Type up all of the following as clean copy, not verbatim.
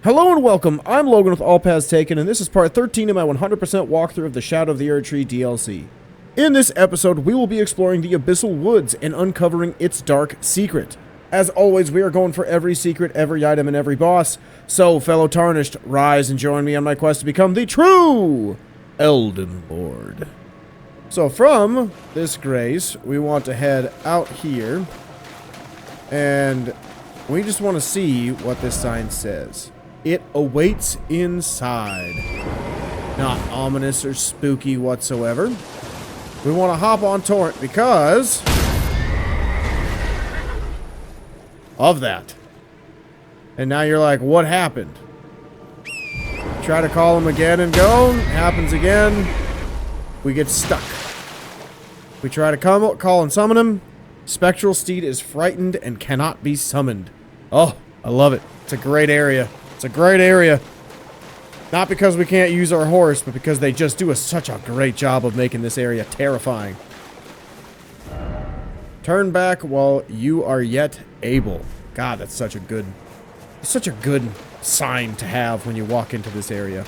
Hello and welcome, I'm Logan with All Paths Taken, and this is part 13 of my 100% walkthrough of the Shadow of the Erdtree DLC. In this episode, we will be exploring the Abyssal Woods and uncovering its dark secret. As always, we are going for every secret, every item, and every boss. So, fellow Tarnished, rise and join me on my quest to become the true Elden Lord. So from this grace, we want to head out here, and we just want to see what this sign says. It awaits inside. Not ominous or spooky whatsoever. We want to hop on Torrent because of that. And now you're like, what happened? Try to call him again and go. Happens again. We get stuck. We try to call and summon him. Spectral Steed is frightened and cannot be summoned. Oh, I love it. It's a great area. It's a great area. Not because we can't use our horse, but because they just do such a great job of making this area terrifying. Turn back while you are yet able. God, that's such a good sign to have when you walk into this area.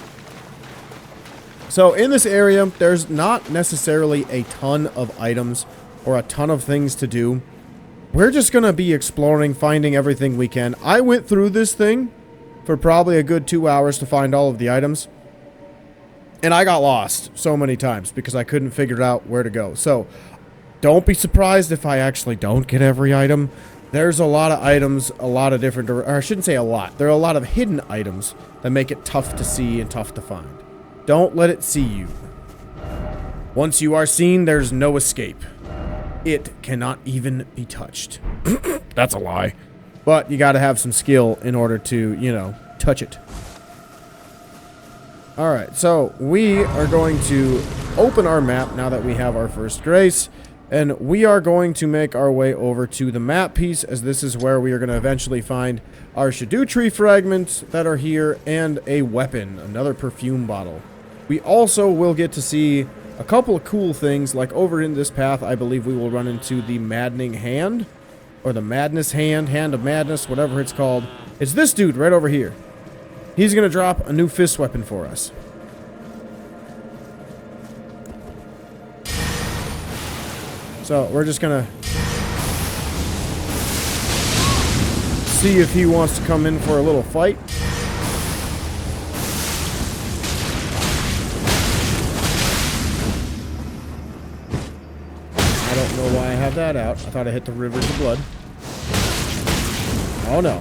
So in this area, there's not necessarily a ton of items or a ton of things to do. We're just going to be exploring, finding everything we can. I went through this thing for probably a good 2 hours to find all of the items. And I got lost so many times because I couldn't figure out where to go. So don't be surprised if I actually don't get every item. There's a lot of items, a lot of different, or I shouldn't say a lot. There are a lot of hidden items that make it tough to see and tough to find. Don't let it see you. Once you are seen, there's no escape. It cannot even be touched. That's a lie. But you gotta have some skill in order to, you know, touch it. Alright, so we are going to open our map now that we have our first grace. And we are going to make our way over to the map piece, as this is where we are going to eventually find our Scadutree fragments that are here, and a weapon, another perfume bottle. We also will get to see a couple of cool things, like over in this path, I believe we will run into the Maddening Hand, or the Madness Hand, Hand of Madness, whatever it's called. It's this dude right over here. He's going to drop a new fist weapon for us. So we're just going to see if he wants to come in for a little fight. I don't know why I have that out. I thought I hit the Rivers of Blood. Oh no.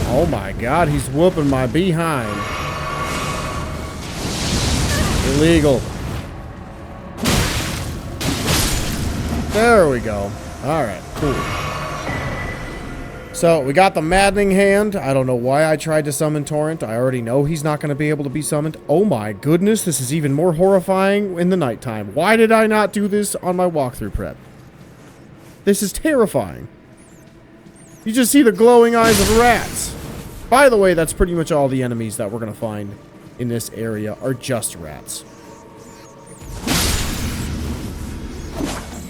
Oh my god, he's whooping my behind. Illegal. There we go. Alright, cool. So, we got the Maddening Hand. I don't know why I tried to summon Torrent. I already know he's not going to be able to be summoned. Oh my goodness, this is even more horrifying in the nighttime. Why did I not do this on my walkthrough prep? This is terrifying. You just see the glowing eyes of rats. By the way, that's pretty much all the enemies that we're going to find in this area are just rats.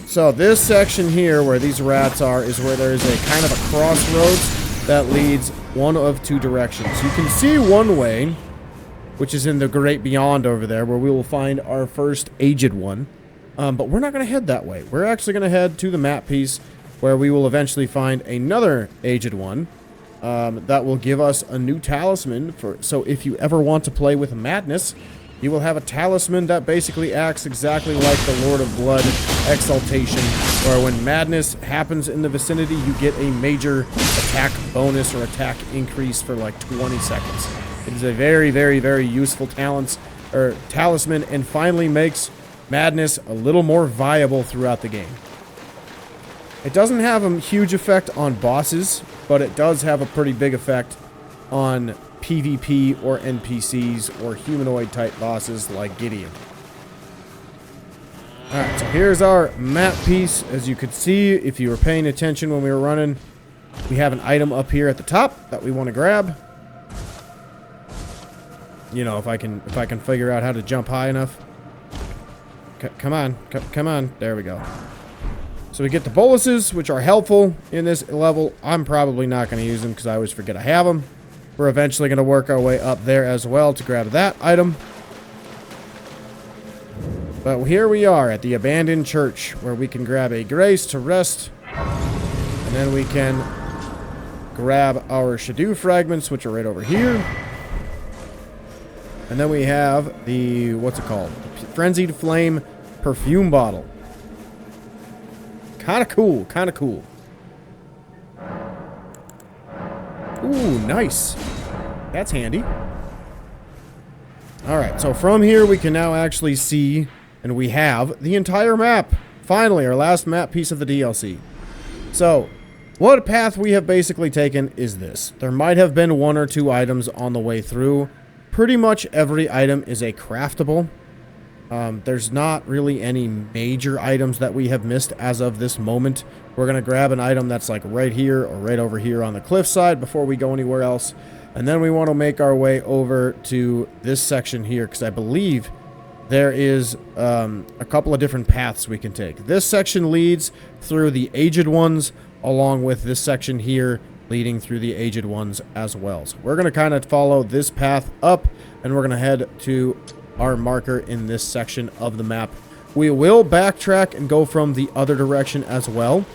So this section here where these rats are is where there is a kind of a crossroads that leads one of two directions. You can see one way, which is in the Grape beyond over there, where we will find our first aged one. But we're not going to head that way. We're actually going to head to the map piece where we will eventually find another aged one. That will give us a new talisman. So if you ever want to play with Madness, you will have a talisman that basically acts exactly like the Lord of Blood Exaltation, where when Madness happens in the vicinity, you get a major attack bonus or attack increase for like 20 seconds. It is a very, very, very useful talisman, and finally makes Madness a little more viable throughout the game. It doesn't have a huge effect on bosses, but it does have a pretty big effect on PvP or NPCs or humanoid type bosses like Gideon. Alright, so here's our map piece. As you could see, if you were paying attention when we were running, we have an item up here at the top that we want to grab. You know, if I can figure out how to jump high enough. Come on. There we go. So we get the boluses, which are helpful in this level. I'm probably not going to use them because I always forget I have them. We're eventually going to work our way up there as well to grab that item. But here we are at the abandoned church where we can grab a grace to rest. And then we can grab our Scadutree fragments, which are right over here. And then we have the, what's it called? The Frenzied Flame perfume bottle. Kind of cool, kind of cool. Ooh, nice. That's handy. Alright, so from here we can now actually see, and we have, the entire map. Finally, our last map piece of the DLC. So, what path we have basically taken is this. There might have been 1 or 2 items on the way through. Pretty much every item is a craftable. There's not really any major items that we have missed as of this moment. We're going to grab an item that's like right here or right over here on the cliffside before we go anywhere else. And then we want to make our way over to this section here because I believe there is a couple of different paths we can take. This section leads through the Aged Ones along with this section here leading through the Aged Ones as well. So we're going to kind of follow this path up and we're going to head to our marker in this section of the map. We will backtrack and go from the other direction as well,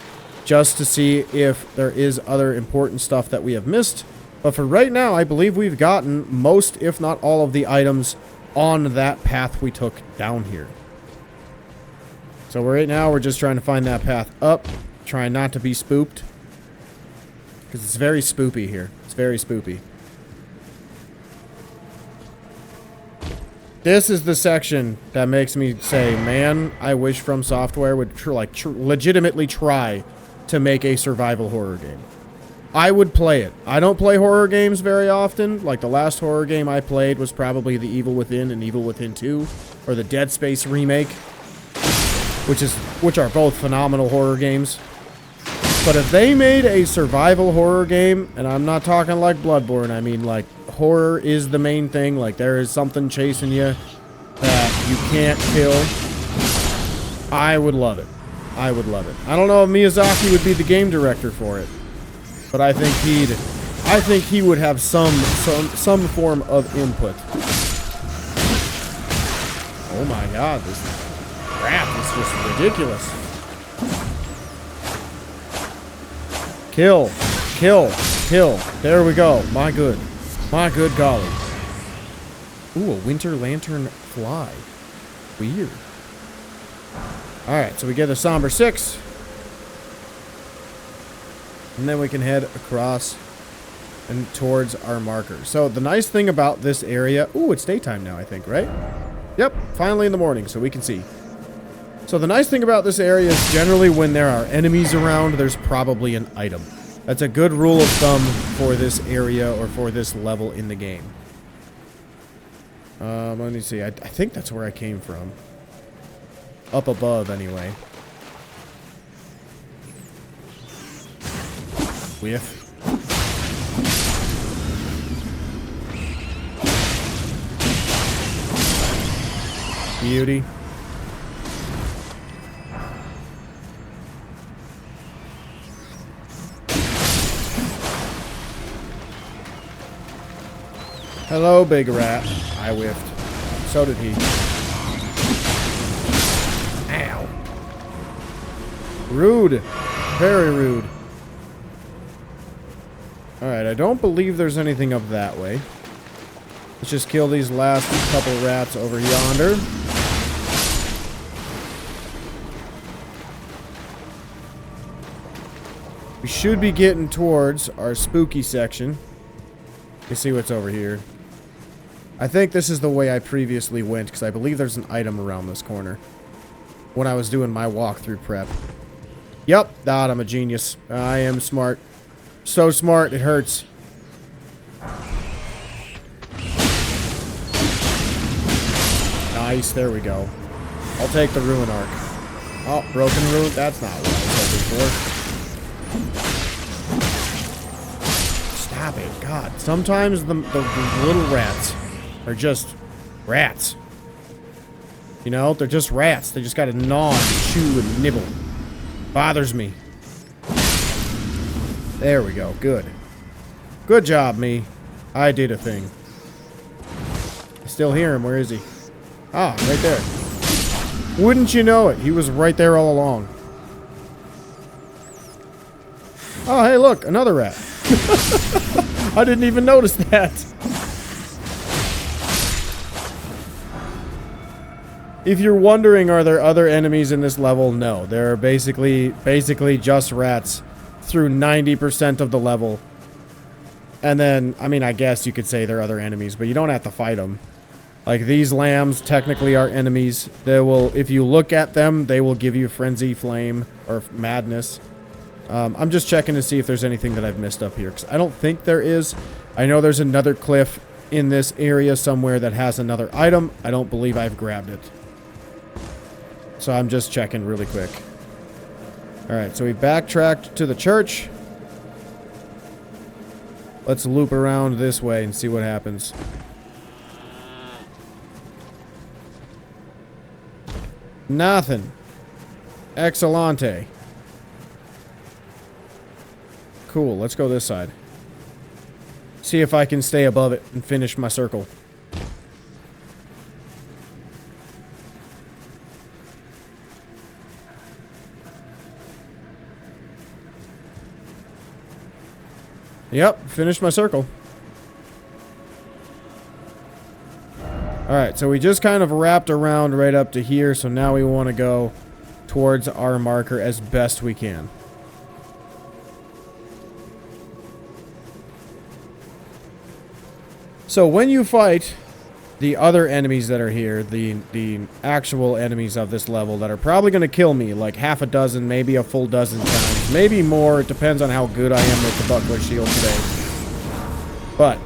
just to see if there is other important stuff that we have missed. But for right now, I believe we've gotten most, if not all, of the items on that path we took down here. So right now, we're just trying to find that path up, trying not to be spooked, because it's very spoopy here. It's very spoopy. This is the section that makes me say, man, I wish From Software would legitimately try to make a survival horror game. I would play it. I don't play horror games very often. Like the last horror game I played was probably The Evil Within and Evil Within 2, or the Dead Space remake, which are both phenomenal horror games. But if they made a survival horror game, and I'm not talking like Bloodborne, I mean like horror is the main thing, like there is something chasing you that you can't kill, I would love it. I would love it. I don't know if Miyazaki would be the game director for it, but I think he would have some form of input. Oh my god, this crap is just ridiculous. Kill, kill, kill. There we go. My good golly. Ooh, a winter lantern fly. Weird. Alright, so we get a Somber 6. And then we can head across and towards our marker. So the nice thing about this area... Ooh, it's daytime now, I think, right? Yep, finally in the morning, so we can see. So the nice thing about this area is generally when there are enemies around, there's probably an item. That's a good rule of thumb for this area or for this level in the game. Let me see. I think that's where I came from. Up above, anyway. Whiff. Beauty. Hello, big rat. I whiffed. So did he. Ow. Rude. Very rude. Alright, I don't believe there's anything up that way. Let's just kill these last couple rats over yonder. We should be getting towards our spooky section. Let's see what's over here. I think this is the way I previously went, because I believe there's an item around this corner when I was doing my walkthrough prep. Yep, I'm a genius. I am smart. So smart, it hurts. Nice, there we go. I'll take the Ruin Arc. Oh, broken Ruin? That's not what I was hoping for. Stop it, God. Sometimes the little rats are just rats. You know, they're just rats. They just gotta gnaw and chew and nibble. Bothers me. There we go. Good. Good job, me. I did a thing. I still hear him. Where is he? Ah, right there. Wouldn't you know it? He was right there all along. Oh, hey, look. Another rat. I didn't even notice that. If you're wondering, are there other enemies in this level? No. There are basically just rats through 90% of the level. And then, I mean, I guess you could say there are other enemies, but you don't have to fight them. Like, these lambs technically are enemies. They will, if you look at them, they will give you Frenzied Flame or Madness. I'm just checking to see if there's anything that I've missed up here, because I don't think there is. I know there's another cliff in this area somewhere that has another item. I don't believe I've grabbed it. So I'm just checking really quick. Alright, so we backtracked to the church. Let's loop around this way and see what happens. Nothing. Exalante. Cool, let's go this side. See if I can stay above it and finish my circle. Yep, finished my circle. Alright, so we just kind of wrapped around right up to here, so now we want to go towards our marker as best we can. So when you fight the other enemies that are here, the actual enemies of this level that are probably going to kill me like half a dozen, maybe a full dozen times, maybe more, it depends on how good I am with the buckler shield today. But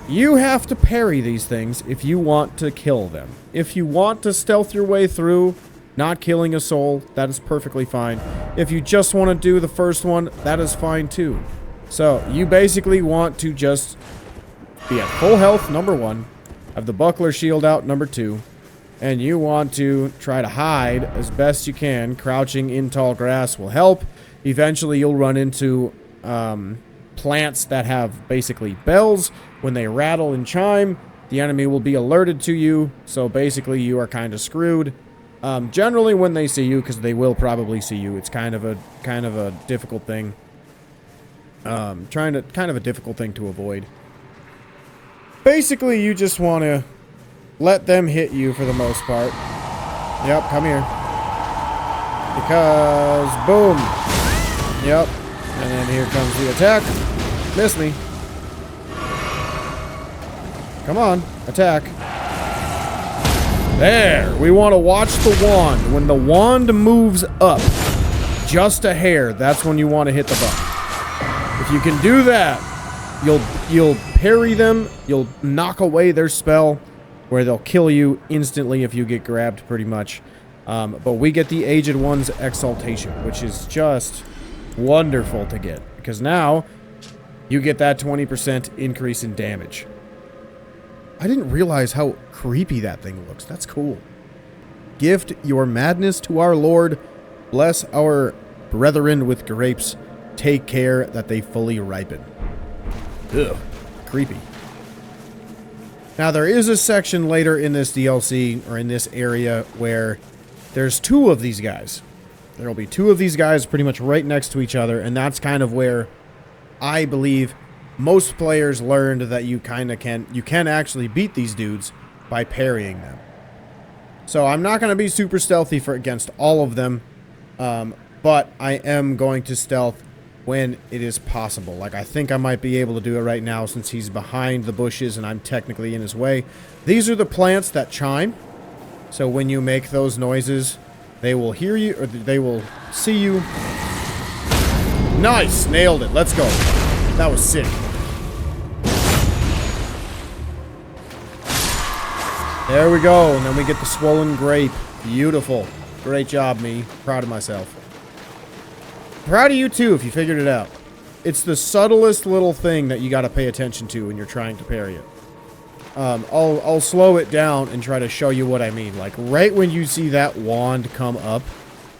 you have to parry these things if you want to kill them. If you want to stealth your way through, not killing a soul, that is perfectly fine. If you just want to do the first one, that is fine too. So you basically want to just be at full health, number one. Have the buckler shield out, number two. And you want to try to hide as best you can. Crouching in tall grass will help. Eventually you'll run into plants that have basically bells. When they rattle and chime, the enemy will be alerted to you. So basically you are kind of screwed. Generally when they see you, because they will probably see you, it's kind of a difficult thing. Kind of a difficult thing to avoid. Basically, you just want to let them hit you for the most part. Yep, come here. Because, boom. Yep. And then here comes the attack. Miss me. Come on, attack. There. We want to watch the wand. When the wand moves up just a hair, that's when you want to hit the button. If you can do that, you'll parry them, you'll knock away their spell, where they'll kill you instantly if you get grabbed, pretty much. But we get the Aged One's Exaltation, which is just wonderful to get, because now you get that 20% increase in damage. I didn't realize how creepy that thing looks. That's cool. Gift your madness to our Lord. Bless our brethren with grapes. Take care that they fully ripen. Ugh, creepy. Now, there is a section later in this DLC, or in this area, where there's two of these guys. There will be two of these guys pretty much right next to each other, and that's kind of where I believe most players learned that you can actually beat these dudes by parrying them. So I'm not going to be super stealthy against all of them, but I am going to stealth when it is possible. Like, I think I might be able to do it right now since he's behind the bushes and I'm technically in his way. These are the plants that chime. So when you make those noises, they will hear you, or they will see you. Nice! Nailed it. Let's go. That was sick. There we go. And then we get the swollen grape. Beautiful. Great job, me. Proud of myself. Proud of you too if you figured it out. It's the subtlest little thing that you got to pay attention to when you're trying to parry it. I'll slow it down and try to show you what I mean. Like, right when you see that wand come up,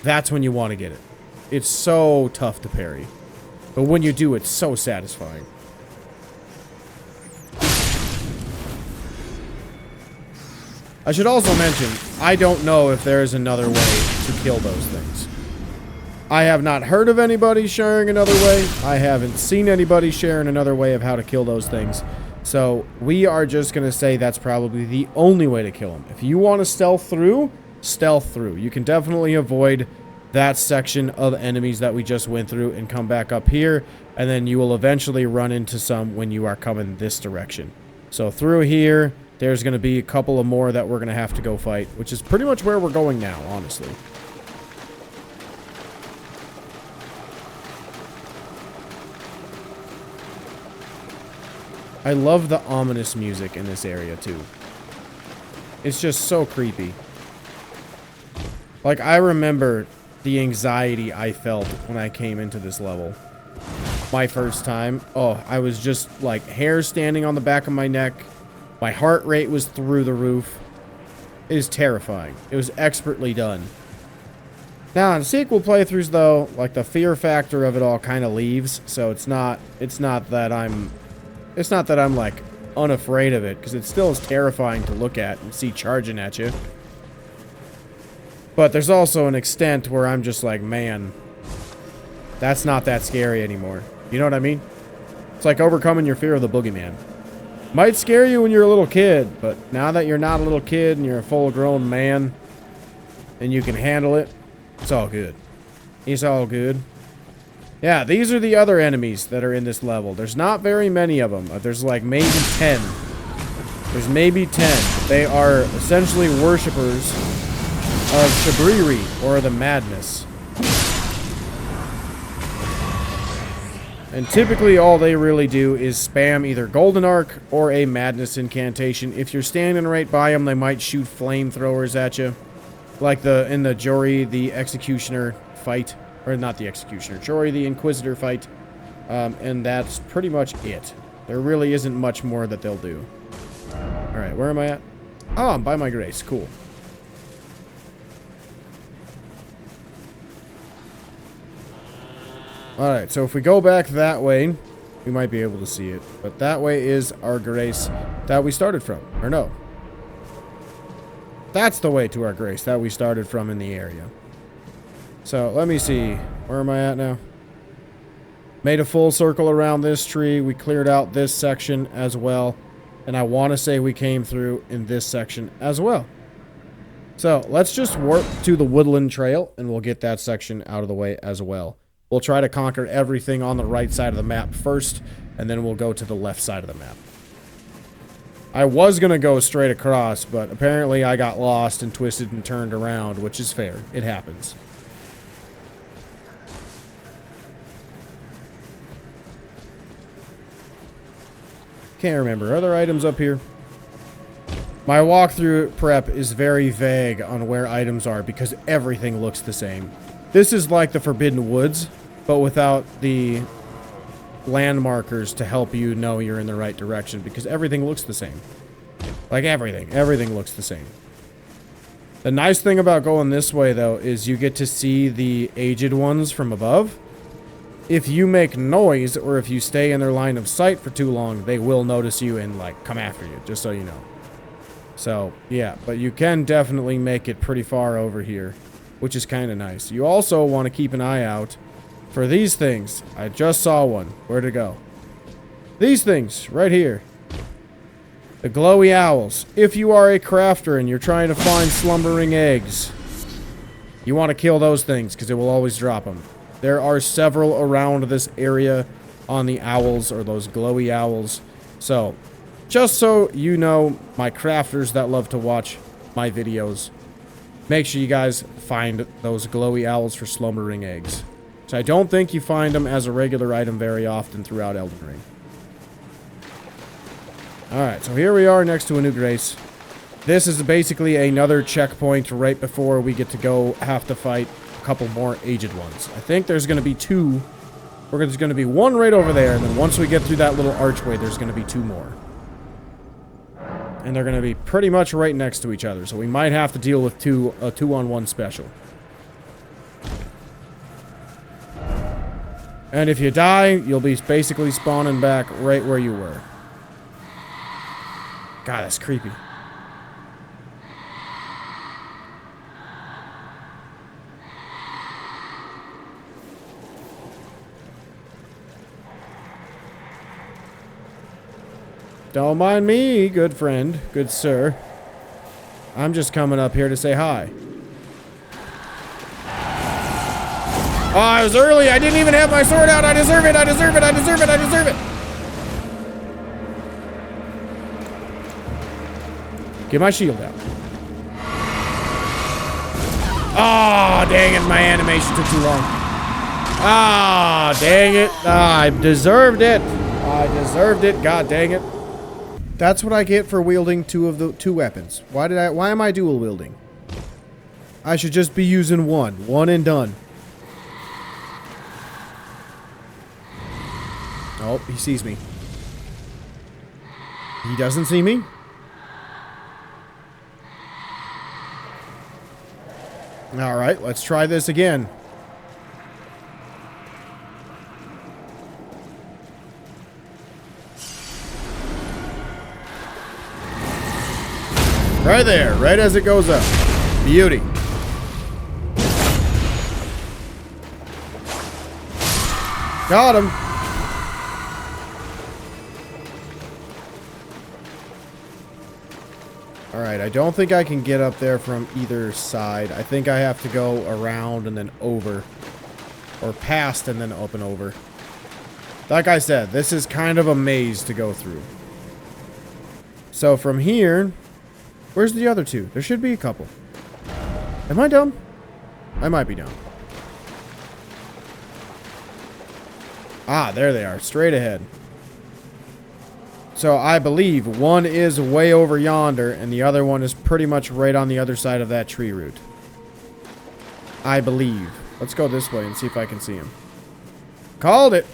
that's when you want to get it. It's so tough to parry. But when you do, it's so satisfying. I should also mention, I don't know if there is another way to kill those things. I have not heard of anybody sharing another way. I haven't seen anybody sharing another way of how to kill those things. So we are just going to say that's probably the only way to kill them. If you want to stealth through, stealth through. You can definitely avoid that section of enemies that we just went through and come back up here. And then you will eventually run into some when you are coming this direction. So through here, there's going to be a couple of more that we're going to have to go fight, which is pretty much where we're going now, honestly. I love the ominous music in this area, too. It's just so creepy. Like, I remember the anxiety I felt when I came into this level. My first time. Oh, I was just, like, hair standing on the back of my neck. My heart rate was through the roof. It is terrifying. It was expertly done. Now, in sequel playthroughs, though, like, the fear factor of it all kind of leaves. So it's not that I'm like unafraid of it, because it still is terrifying to look at and see charging at you. But there's also an extent where I'm just like, man, that's not that scary anymore. You know what I mean? It's like overcoming your fear of the boogeyman. Might scare you when you're a little kid, but now that you're not a little kid and you're a full-grown man and you can handle it, it's all good. It's all good. Yeah, these are the other enemies that are in this level. There's not very many of them. There's like maybe 10. There's maybe 10. They are essentially worshippers of Shabriri, or the Madness. And typically all they really do is spam either Golden Arc or a Madness incantation. If you're standing right by them, they might shoot flamethrowers at you. Like in the Jory the Executioner fight. Or not the Executioner, Jory the Inquisitor fight. And that's pretty much it. There really isn't much more that they'll do. Alright, where am I at? Oh, I'm by my grace. Cool. Alright, so if we go back that way, we might be able to see it. But that way is our grace that we started from. Or no. That's the way to our grace that we started from in the area. So, let me see. Where am I at now? Made a full circle around this tree. We cleared out this section as well. And I want to say we came through in this section as well. So, let's just warp to the Woodland Trail, and we'll get that section out of the way as well. We'll try to conquer everything on the right side of the map first, and then we'll go to the left side of the map. I was going to go straight across, but apparently I got lost and twisted and turned around, which is fair. It happens. Can't remember. Are there items up here? My walkthrough prep is very vague on where items are because everything looks the same. This is like the Forbidden Woods, but without the landmarkers to help you know you're in the right direction because everything looks the same. Like everything. Everything looks the same. The nice thing about going this way, though, is you get to see the aged ones from above. If you make noise or if you stay in their line of sight for too long, they will notice you and, like, come after you, just so you know. So, yeah, but you can definitely make it pretty far over here, which is kind of nice. You also want to keep an eye out for these things. I just saw one. Where'd it go? These things, right here. The glowy owls. If you are a crafter and you're trying to find slumbering eggs, you want to kill those things because it will always drop them. There are several around this area on the owls, or those glowy owls. So, just so you know, my crafters that love to watch my videos, make sure you guys find those glowy owls for slumbering eggs. So I don't think you find them as a regular item very often throughout Elden Ring. Alright, so here we are next to a new grace. This is basically another checkpoint right before we get to go have to fight a couple more aged ones. I think there's going to be two. There's going to be one right over there, and then once we get through that little archway, there's going to be two more. And they're going to be pretty much right next to each other, so we might have to deal with a two-on-one special. And if you die, you'll be basically spawning back right where you were. God, that's creepy. Don't mind me, good friend, good sir. I'm just coming up here to say hi. Oh, I was early. I didn't even have my sword out. I deserve it. I deserve it. I deserve it. I deserve it. Get my shield out. Oh, dang it. My animation took too long. Ah, dang it. I deserved it. I deserved it. God dang it. That's what I get for wielding two weapons. Why am I dual wielding? I should just be using one. One and done. Oh, he sees me. He doesn't see me? Alright, let's try this again. Right there, right as it goes up. Beauty. Got him. Alright, I don't think I can get up there from either side. I think I have to go around and then over. Or past and then up and over. Like I said, this is kind of a maze to go through. So from here... Where's the other two? There should be a couple. Am I dumb? I might be dumb. Ah, there they are. Straight ahead. So I believe one is way over yonder, and the other one is pretty much right on the other side of that tree root. I believe. Let's go this way and see if I can see him. Called it!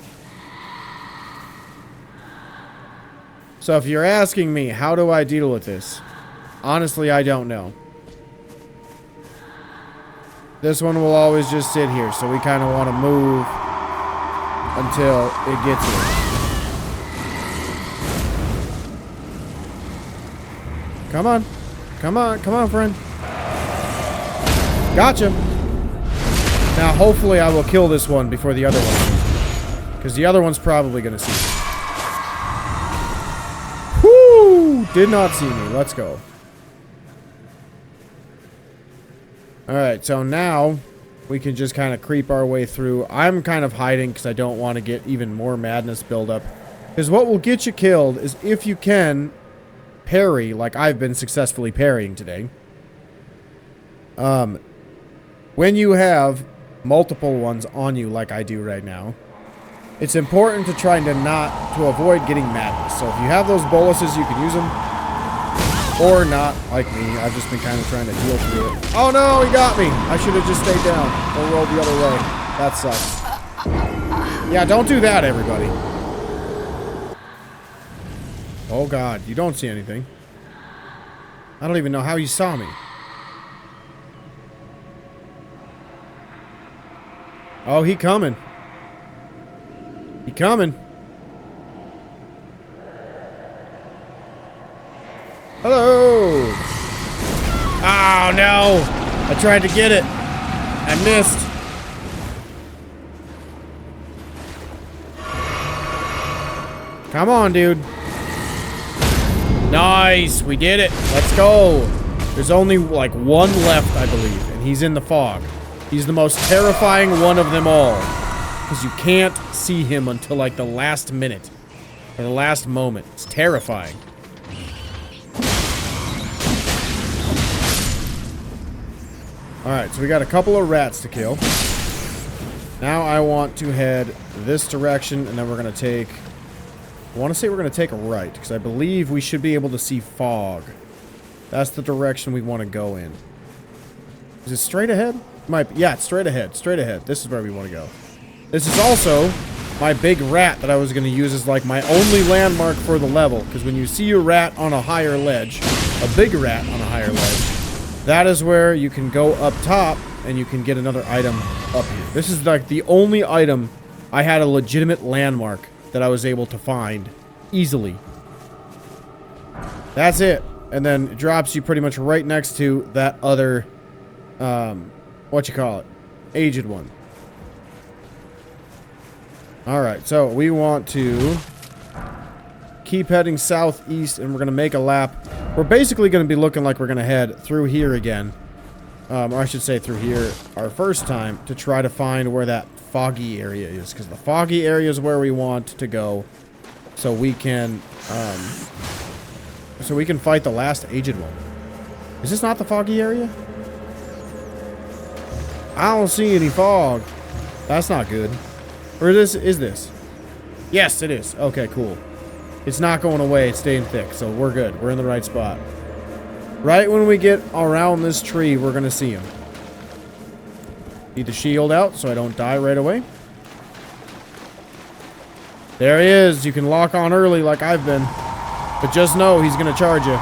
So if you're asking me, how do I deal with this? Honestly, I don't know. This one will always just sit here, so we kind of want to move until it gets here. Come on. Come on. Come on, friend. Gotcha. Now, hopefully I will kill this one before the other one. Because the other one's probably going to see me. Whoo! Did not see me. Let's go. Alright, so now we can just kind of creep our way through. I'm kind of hiding because I don't want to get even more madness buildup. Because what will get you killed is if you can parry, like I've been successfully parrying today. When you have multiple ones on you like I do right now, it's important to try to avoid getting madness. So if you have those boluses, you can use them. Or not, like me. I've just been kind of trying to heal through it. Oh no, he got me! I should have just stayed down. Or rolled the other way. That sucks. Yeah, don't do that, everybody. Oh god, you don't see anything. I don't even know how you saw me. Oh, he coming. He coming. Hello! Oh, no! I tried to get it. I missed. Come on, dude. Nice! We did it. Let's go. There's only, like, one left, I believe, and he's in the fog. He's the most terrifying one of them all. Because you can't see him until, like, the last minute. Or the last moment. It's terrifying. Alright, so we got a couple of rats to kill. Now I want to head this direction, and then we're going to take... I want to say we're going to take a right, because I believe we should be able to see fog. That's the direction we want to go in. Is it straight ahead? Might be. Yeah, it's straight ahead. Straight ahead. This is where we want to go. This is also my big rat that I was going to use as like my only landmark for the level, because when you see a rat on a higher ledge, a big rat on a higher ledge, that is where you can go up top and you can get another item up here. This is like the only item I had a legitimate landmark that I was able to find easily. That's it. And then it drops you pretty much right next to that other, aged one. Alright, so we want to keep heading southeast, and we're going to make a lap. We're basically going to be looking like we're going to head through here again. Or I should say through here our first time, to try to find where that foggy area is. Because the foggy area is where we want to go. So we can fight the last aged one. Is this not the foggy area? I don't see any fog. That's not good. Or is this? Yes, it is. Okay, cool. It's not going away. It's staying thick, so we're good. We're in the right spot. Right when we get around this tree, we're going to see him. Need the shield out so I don't die right away. There he is. You can lock on early like I've been. But just know he's going to charge you.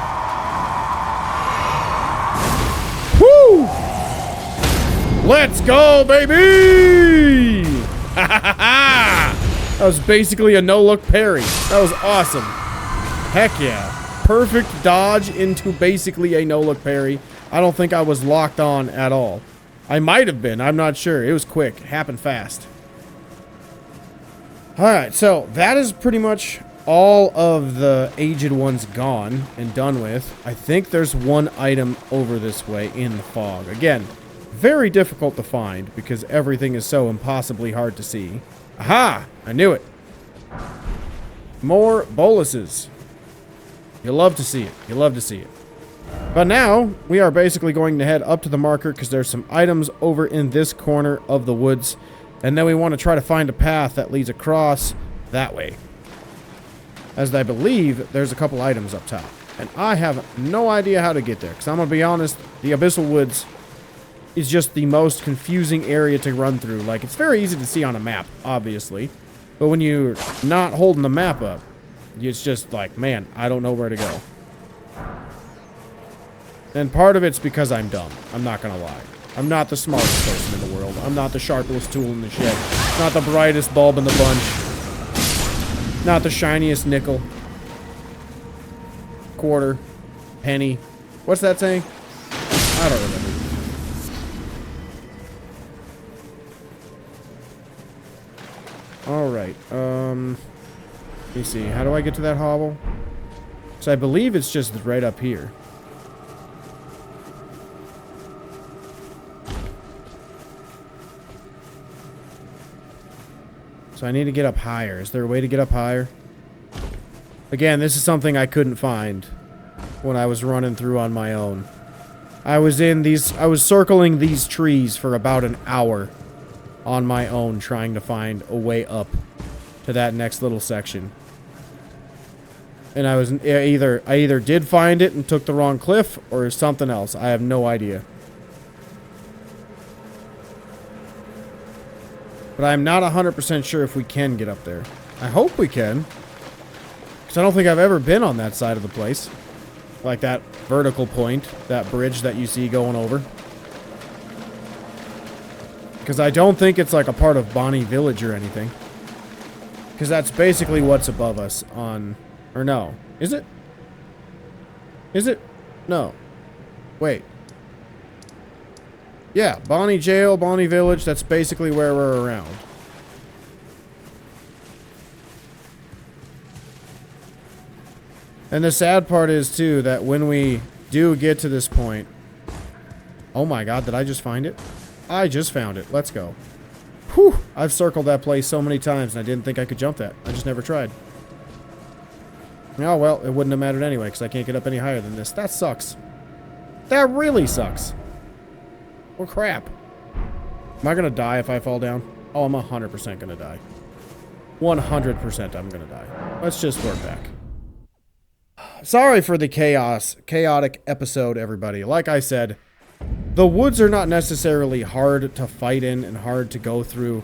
Woo! Let's go, baby! Ha ha ha! That was basically a no-look parry. That was awesome. Heck yeah. Perfect dodge into basically a no-look parry. I don't think I was locked on at all. I might have been. I'm not sure. It was quick. It happened fast. Alright, so that is pretty much all of the aged ones gone and done with. I think there's one item over this way in the fog. Again, very difficult to find because everything is so impossibly hard to see. Aha! I knew it. More boluses. You love to see it. You love to see it. But now, we are basically going to head up to the marker because there's some items over in this corner of the woods. And then we want to try to find a path that leads across that way. As I believe, there's a couple items up top. And I have no idea how to get there. Because I'm going to be honest, the Abyssal Woods is just the most confusing area to run through. Like, it's very easy to see on a map, obviously. But when you're not holding the map up, it's just like, man, I don't know where to go. And part of it's because I'm dumb. I'm not going to lie. I'm not the smartest person in the world. I'm not the sharpest tool in the shed. Not the brightest bulb in the bunch. Not the shiniest nickel. Quarter. Penny. What's that saying? I don't remember. Alright, let me see. How do I get to that hovel? So I believe it's just right up here. So I need to get up higher. Is there a way to get up higher? Again, this is something I couldn't find when I was running through on my own. I was circling these trees for about an hour on my own, trying to find a way up to that next little section. And I either did find it and took the wrong cliff, or something else. I have no idea. But I'm not 100% sure if we can get up there. I hope we can. Because I don't think I've ever been on that side of the place. Like that vertical point, that bridge that you see going over. Because I don't think it's like a part of Bonnie Village or anything. Because that's basically what's above us on... Or no. Is it? Is it? No. Wait. Yeah, Bonnie Jail, Bonnie Village, that's basically where we're around. And the sad part is, too, that when we do get to this point... Oh my god, did I just find it? I just found it. Let's go. Whew! I've circled that place so many times and I didn't think I could jump that. I just never tried. Oh, well, it wouldn't have mattered anyway because I can't get up any higher than this. That sucks. That really sucks. Well, crap. Am I going to die if I fall down? Oh, I'm 100% going to die. 100% I'm going to die. Let's just work back. Sorry for the chaotic episode, everybody. Like I said, the woods are not necessarily hard to fight in and hard to go through.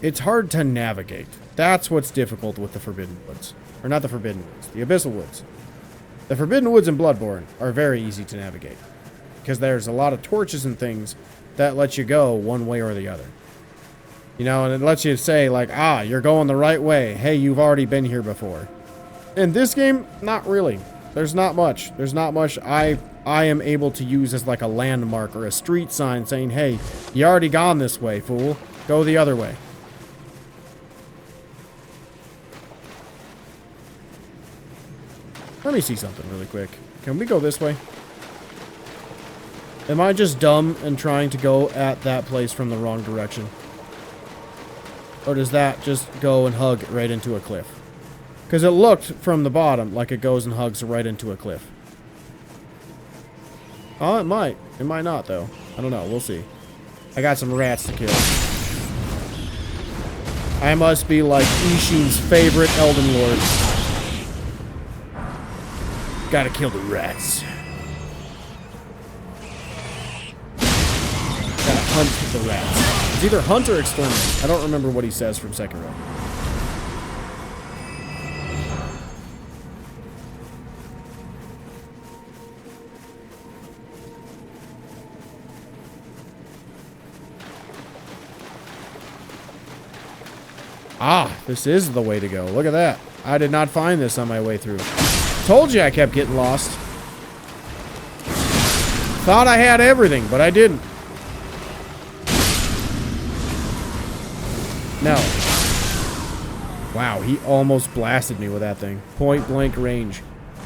It's hard to navigate. That's what's difficult with the Forbidden Woods. Or not the Forbidden Woods, the Abyssal Woods. The Forbidden Woods in Bloodborne are very easy to navigate. Because there's a lot of torches and things that let you go one way or the other. You know, and it lets you say, like, ah, you're going the right way. Hey, you've already been here before. In this game, not really. There's not much. There's not much I am able to use as like a landmark or a street sign saying, hey, you already gone this way, fool. Go the other way. Let me see something really quick. Can we go this way? Am I just dumb and trying to go at that place from the wrong direction? Or does that just go and hug right into a cliff? Because it looked from the bottom like it goes and hugs right into a cliff. Oh, it might. It might not, though. I don't know. We'll see. I got some rats to kill. I must be like Ishin's favorite Elden Lord. Gotta kill the rats. Gotta hunt the rats. It's either hunt or exterminate. I don't remember what he says from Sekiro. Ah, this is the way to go. Look at that. I did not find this on my way through. Told you I kept getting lost. Thought I had everything, but I didn't. No. Wow, he almost blasted me with that thing. Point blank range.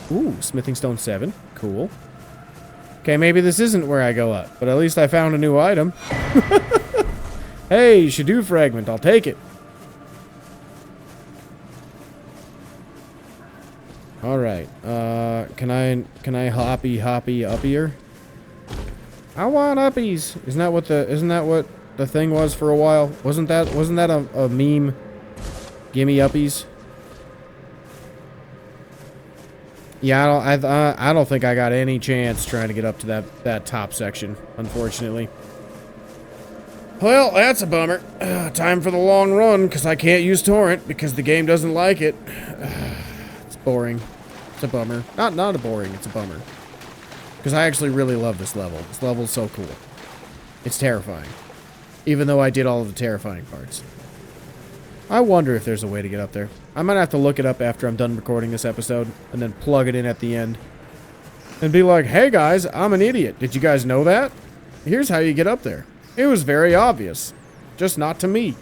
Ooh, Smithing Stone 7. Cool. Okay, maybe this isn't where I go up, but at least I found a new item. Hey, Shadoo fragment. I'll take it. All right. Can I hoppy up here? I want uppies. Isn't that what the thing was for a while? Wasn't that a meme? Gimme uppies. Yeah, I don't think I got any chance trying to get up to that top section, unfortunately. Well, that's a bummer. Time for the long run, because I can't use torrent because the game doesn't like it. It's boring. It's a bummer. Not a boring, it's a bummer. Because I actually really love this level. This level's so cool. It's terrifying. Even though I did all of the terrifying parts. I wonder if there's a way to get up there. I might have to look it up after I'm done recording this episode, and then plug it in at the end. And be like, hey guys, I'm an idiot. Did you guys know that? Here's how you get up there. It was very obvious. Just not to me.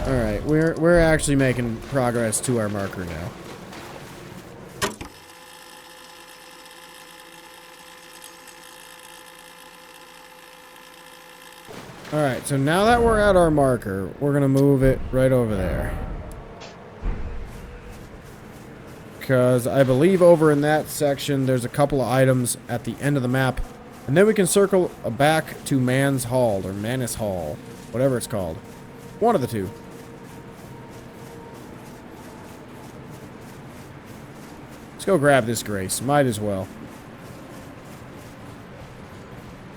Alright, we're actually making progress to our marker now. Alright, so now that we're at our marker, we're gonna move it right over there. Because I believe over in that section, there's a couple of items at the end of the map. And then we can circle back to Man's Hall, or Manus Hall, whatever it's called. One of the two. Let's go grab this Grace. Might as well.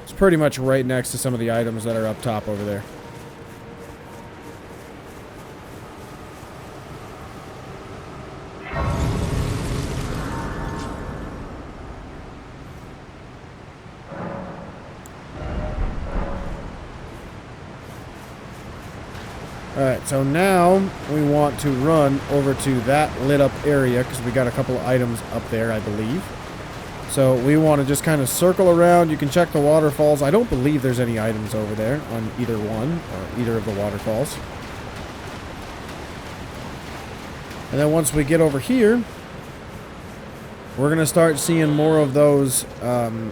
It's pretty much right next to some of the items that are up top over there. Alright, so now we want to run over to that lit up area because we got a couple of items up there, I believe. So we want to just kind of circle around. You can check the waterfalls. I don't believe there's any items over there on either one or either of the waterfalls. And then once we get over here, we're going to start seeing more of those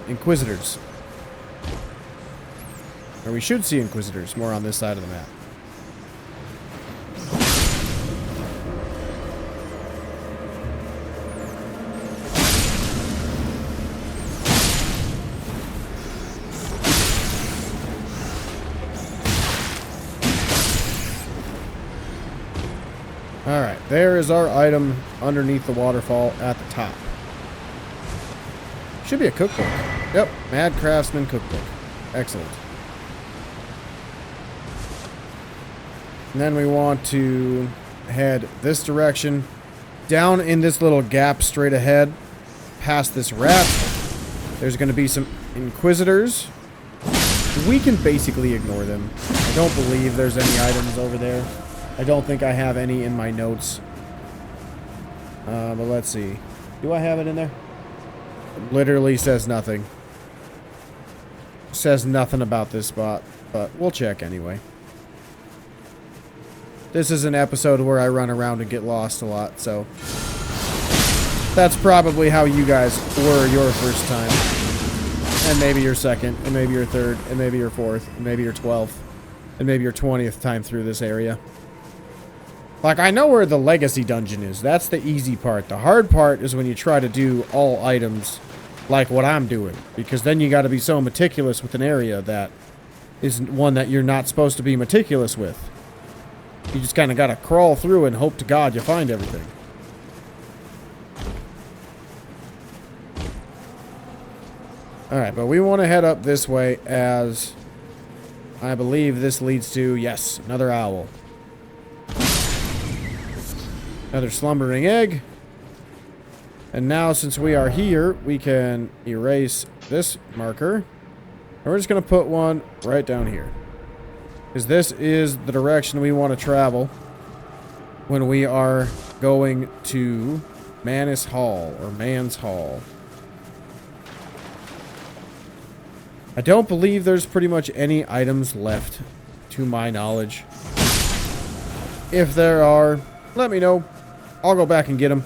Inquisitors. Or we should see Inquisitors more on this side of the map. Alright, there is our item underneath the waterfall at the top. Should be a cookbook. Yep, Mad Craftsman Cookbook. Excellent. And then we want to head this direction Down in this little gap straight ahead, past this rat, there's going to be some Inquisitors. We can basically ignore them. I don't believe there's any items over there. I don't think I have any in my notes. But let's see. Do I have it in there? It literally says nothing. Says nothing about this spot, but we'll check anyway. This is an episode where I run around and get lost a lot, so that's probably how you guys were your first time. And maybe your second, and maybe your third, and maybe your fourth, and maybe your 12th, and maybe your 20th time through this area. Like, I know where the legacy dungeon is. That's the easy part. The hard part is when you try to do all items like what I'm doing. Because then you got to be so meticulous with an area that is one that you're not supposed to be meticulous with. You just kind of got to crawl through and hope to God you find everything. Alright, but we want to head up this way as I believe this leads to, yes, another owl. Another slumbering egg. And now, since we are here, we can erase this marker. And we're just going to put one right down here. Because this is the direction we want to travel when we are going to Manse Hall, or Manse Hall. I don't believe there's pretty much any items left, to my knowledge. If there are, let me know. I'll go back and get them.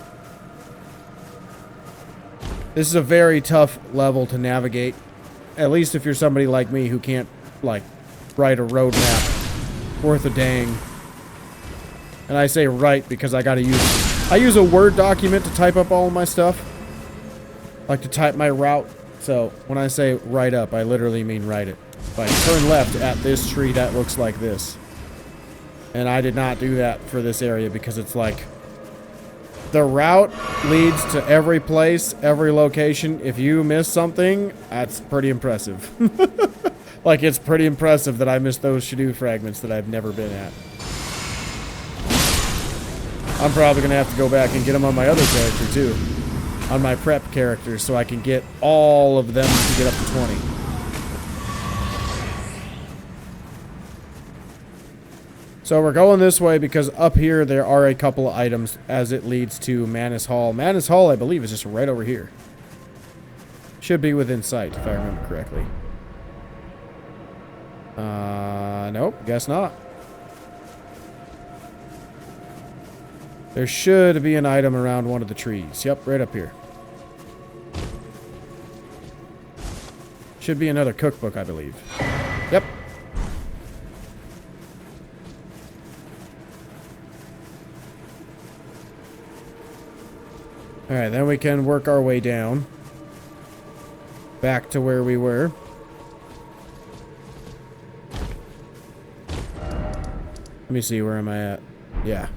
This is a very tough level to navigate. At least if you're somebody like me who can't, like, write a roadmap worth a dang. And I say write because I use a Word document to type up all of my stuff. Like to type my route. So when I say write up, I literally mean write it. If I turn left at this tree that looks like this. And I did not do that for this area because it's like the route leads to every place, every location. If you miss something, that's pretty impressive. Like, it's pretty impressive that I missed those Scadutree fragments that I've never been at. I'm probably going to have to go back and get them on my other character, too. On my prep character, so I can get all of them to get up to 20. So we're going this way because up here there are a couple of items as it leads to Manse Hall. Manse Hall, I believe, is just right over here. Should be within sight, if I remember correctly. Nope, guess not. There should be an item around one of the trees. Yep, right up here. Should be another cookbook, I believe. Yep. Alright, then we can work our way down. Back to where we were. Let me see, where am I at? Yeah.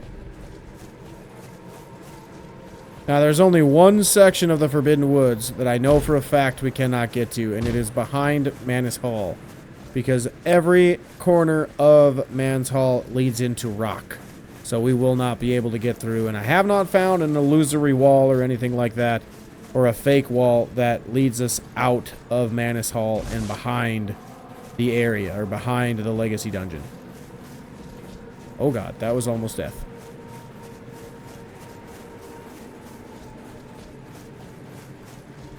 Now, there's only one section of the Forbidden Woods that I know for a fact we cannot get to, and it is behind Manse Hall. Because every corner of Manse Hall leads into rock. So we will not be able to get through, and I have not found an illusory wall or anything like that, or a fake wall that leads us out of Manse Hall and behind the area, or behind the Legacy Dungeon. Oh god, that was almost death.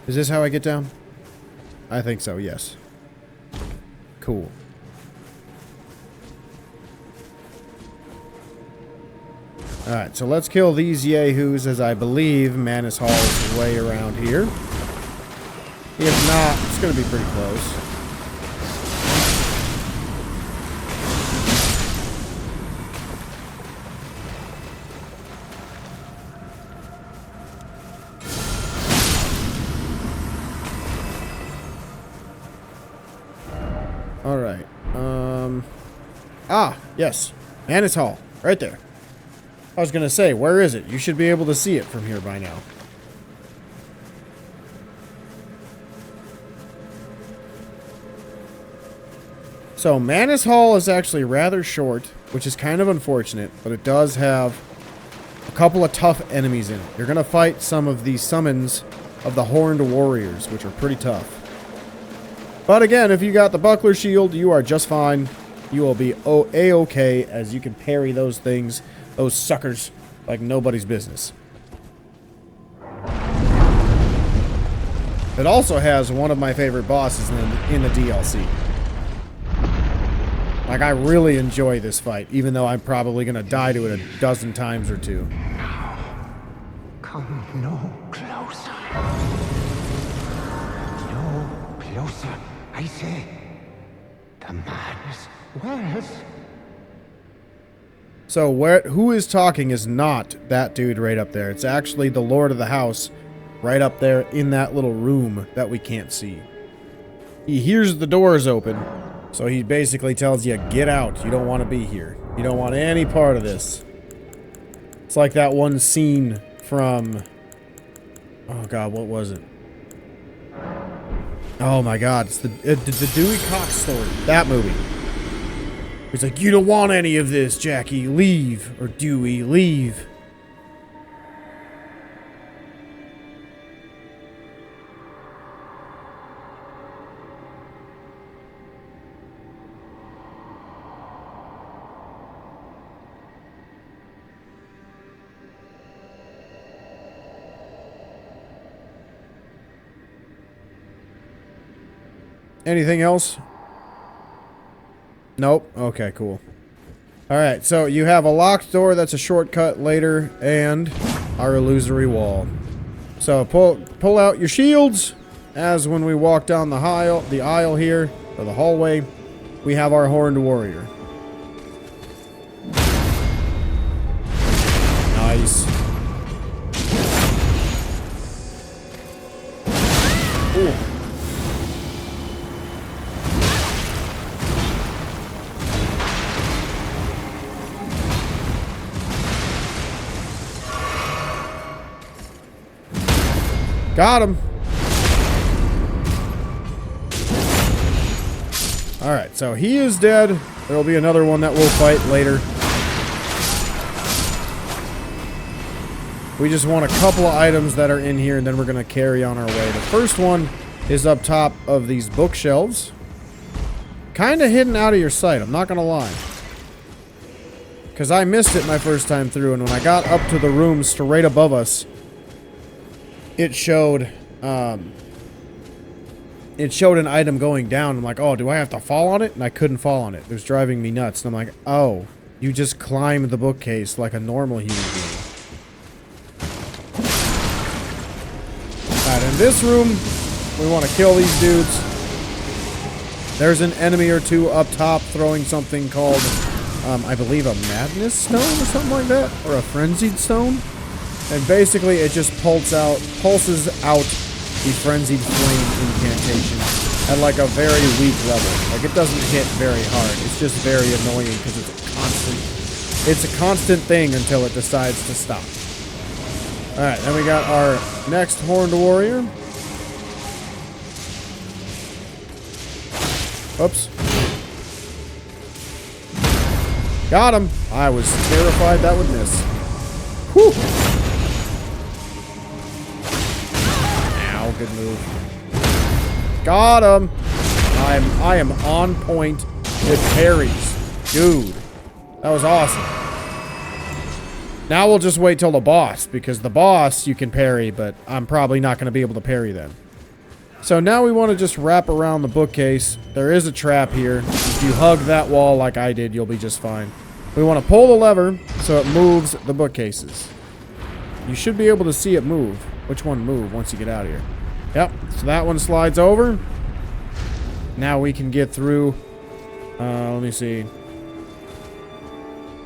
Is this how I get down? I think so, yes. Cool. Alright, so let's kill these yahoos, as I believe Manse Hall is way around here. If not, it's going to be pretty close. Alright, yes. Manse Hall, right there. I was going to say, where is it? You should be able to see it from here by now. So, Manse Hall is actually rather short, which is kind of unfortunate, but it does have a couple of tough enemies in it. You're going to fight some of the summons of the Horned Warriors, which are pretty tough. But again, if you got the Buckler Shield, you are just fine. You will be A-okay, as you can parry those things, those suckers, like nobody's business. It also has one of my favorite bosses in the DLC. Like, I really enjoy this fight, even though I'm probably going to die to it a dozen times or two. Come no closer. No closer, I say. The madness wears. So, who is talking is not that dude right up there. It's actually the Lord of the House right up there in that little room that we can't see. He hears the doors open, so he basically tells you, get out. You don't want to be here. You don't want any part of this. It's like that one scene from... Oh, God, what was it? Oh, my God. It's the Dewey Cox story. That movie. He's like, you don't want any of this, Jackie. Leave. Or Dewey, leave. Anything else? Nope. Okay, cool. Alright, so you have a locked door that's a shortcut later, and our illusory wall. So pull out your shields, as when we walk down the aisle here, or the hallway, we have our Horned Warrior. Nice. Ooh. Got him. Alright, so he is dead. There will be another one that we'll fight later. We just want a couple of items that are in here, and then we're going to carry on our way. The first one is up top of these bookshelves. Kind of hidden out of your sight, I'm not going to lie. Because I missed it my first time through, and when I got up to the room straight above us, it showed an item going down. I'm like, oh, do I have to fall on it? And I couldn't fall on it. It was driving me nuts. And I'm like, oh, you just climb the bookcase like a normal human being. Alright, in this room, we want to kill these dudes. There's an enemy or two up top throwing something called, I believe, a Madness Stone or something like that? Or a Frenzied Stone? And basically, it just pulses out the Frenzied Flame incantation at like a very weak level. Like, it doesn't hit very hard. It's just very annoying because it's a constant thing until it decides to stop. Alright, then we got our next Horned Warrior. Oops. Got him. I was terrified that would miss. Whew. Good move. Got him. I am on point with parries. Dude. That was awesome. Now we'll just wait till the boss, because the boss you can parry, but I'm probably not going to be able to parry then. So now we want to just wrap around the bookcase. There is a trap here. If you hug that wall like I did, you'll be just fine. We want to pull the lever so it moves the bookcases. You should be able to see it move. Which one move once you get out of here? Yep, so that one slides over. Now we can get through. Let me see.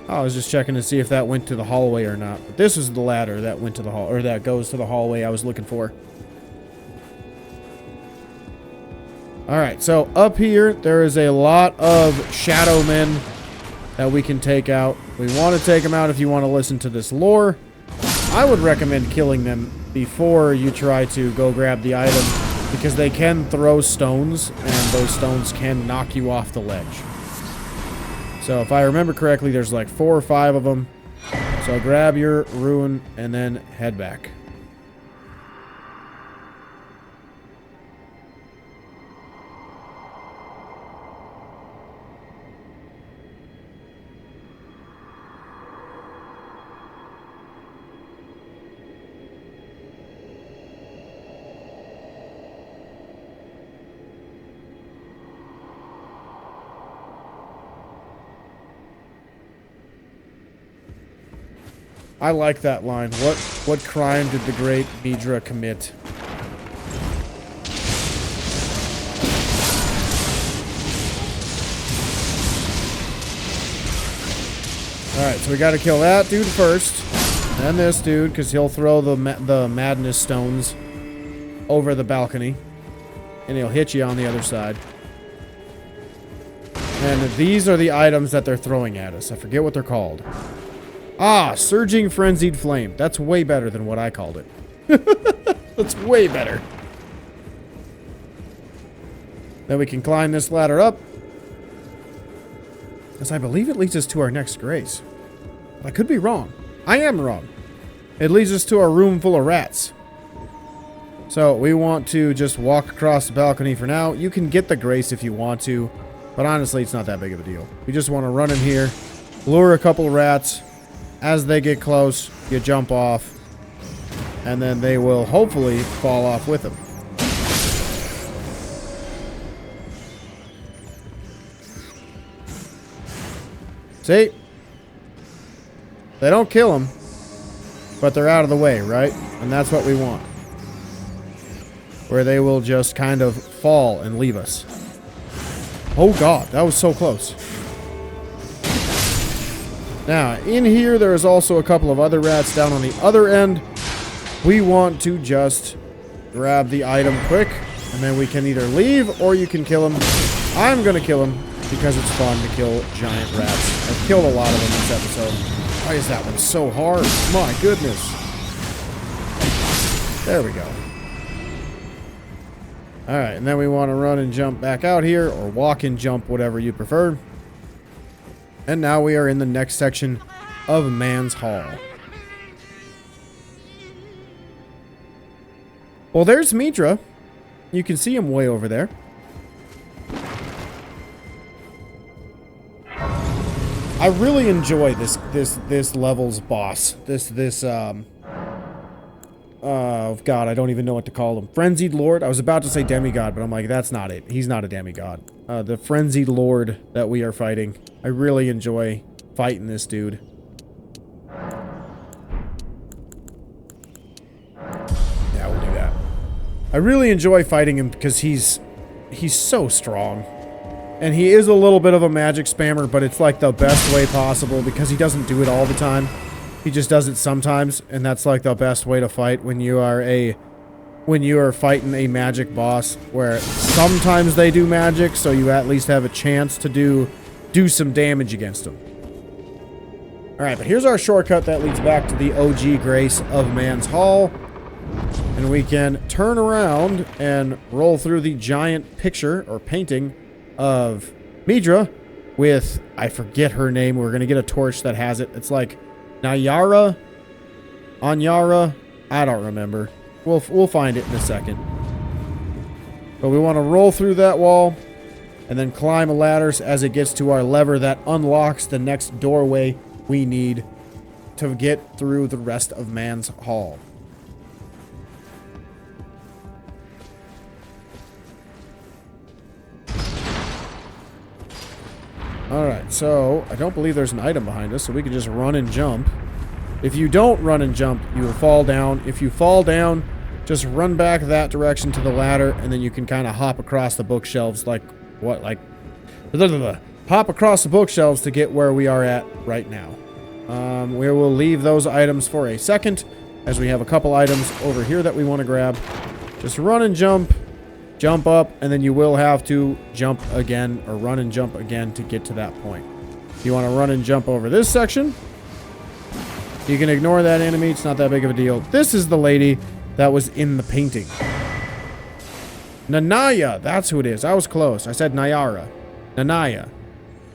I was just checking to see if that went to the hallway or not. But this is the ladder that went to the hall, or that goes to the hallway I was looking for. Alright, so up here, there is a lot of shadow men that we can take out. We want to take them out if you want to listen to this lore. I would recommend killing them before you try to go grab the item, because they can throw stones, and those stones can knock you off the ledge. So if I remember correctly, there's like 4 or 5 of them. So grab your rune and then head back. I like that line. What crime did the great Midra commit? Alright, so we gotta kill that dude first. Then this dude, because he'll throw the madness stones over the balcony. And he'll hit you on the other side. And these are the items that they're throwing at us. I forget what they're called. Ah, Surging Frenzied Flame. That's way better than what I called it. That's way better. Then we can climb this ladder up. As I believe it leads us to our next grace. But I could be wrong. I am wrong. It leads us to a room full of rats. So we want to just walk across the balcony for now. You can get the grace if you want to. But honestly, it's not that big of a deal. We just want to run in here, lure a couple of rats. As they get close, you jump off, and then they will hopefully fall off with them. See? They don't kill them, but they're out of the way, right? And that's what we want. Where they will just kind of fall and leave us. Oh god, that was so close. Now, in here, there is also a couple of other rats down on the other end. We want to just grab the item quick, and then we can either leave, or you can kill him. I'm going to kill him, because it's fun to kill giant rats. I've killed a lot of them this episode. Why is that one so hard? My goodness. There we go. Alright, and then we want to run and jump back out here, or walk and jump, whatever you prefer. And now we are in the next section of Man's Hall. Well, there's Midra. You can see him way over there. I really enjoy this level's boss. Oh god, I don't even know what to call him. Frenzied Lord. I was about to say demigod, but I'm like, that's not it. He's not a demigod. The Frenzied Lord that we are fighting. I really enjoy fighting this dude. Yeah, we'll do that. I really enjoy fighting him because he's so strong. And he is a little bit of a magic spammer, but it's like the best way possible because he doesn't do it all the time. He just does it sometimes, and that's like the best way to fight when you are fighting a magic boss, where sometimes they do magic, so you at least have a chance to do some damage against them. Alright, but here's our shortcut that leads back to the OG Grace of Man's Hall. And we can turn around and roll through the giant picture, or painting, of Midra with, I forget her name, we're going to get a torch that has it. It's like Nayara? Anyara? I don't remember. We'll find it in a second. But we want to roll through that wall and then climb a ladder as it gets to our lever that unlocks the next doorway we need to get through the rest of Man's Hall. Alright, so I don't believe there's an item behind us, so we can just run and jump. If you don't run and jump, you will fall down. If you fall down, just run back that direction to the ladder, and then you can kind of hop across the bookshelves hop across the bookshelves to get where we are at right now. We will leave those items for a second, as we have a couple items over here that we want to grab. Just run and jump up, and then you will have to jump again, or run and jump again to get to that point. If you want to run and jump over this section, you can ignore that enemy. It's not that big of a deal. This is the lady that was in the painting. Nanaya, that's who it is. I was close. I said Nayara. Nanaya.